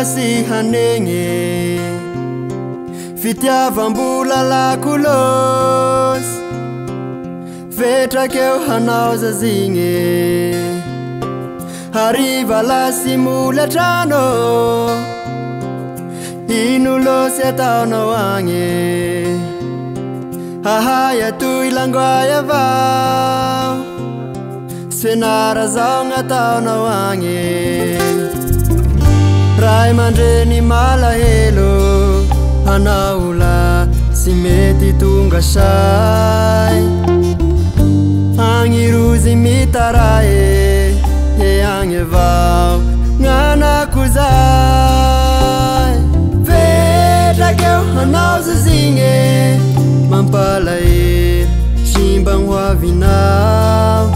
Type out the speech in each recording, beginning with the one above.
sy hanegny fitiavam-bola lakolosy vetrakeo hanao zazigny hariva lasy molatrano ino losy ataonao agny hahaya toy langoay avao sfenara zao gn'ataonao agny ray mandreny malahelo hanaola sy mety tonga say agny rozy mitarae e agny avao gn'anako zay vetrakeo hanao zazigny mampalahelo simbagny hoavinao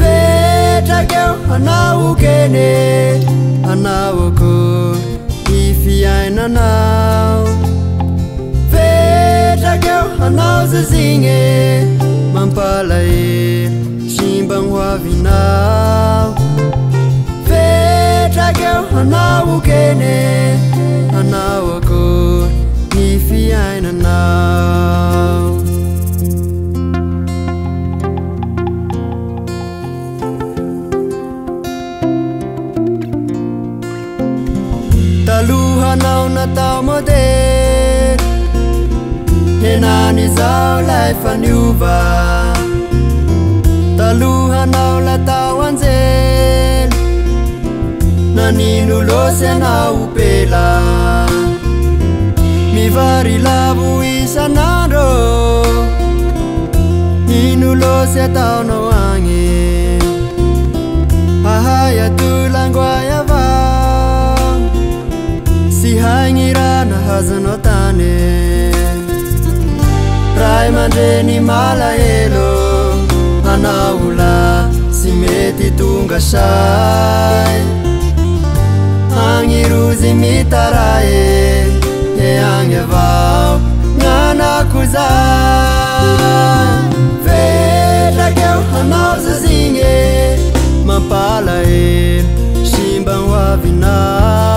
vetrakeo hanao kene hanao akory ifiainanao vetrakeo hanao zazigny mampalahelo simbagny hoavinao vetrakeo hanao kene hanao akory ifiainanao talohanao natao modely henany zao lay faniova talohanao latao anjely nanino losy anao pela mivary lavo isanandro ino losy ataonao agny hahaya toy langoay avao sy haigny raha nahazanao tany ray mandreny malahelo hanaola sy mety tonga say agny rozy mitarae e agny avao gn'anako zay vetrakeo hanao zazigny mampalahelo simbagny hoavinao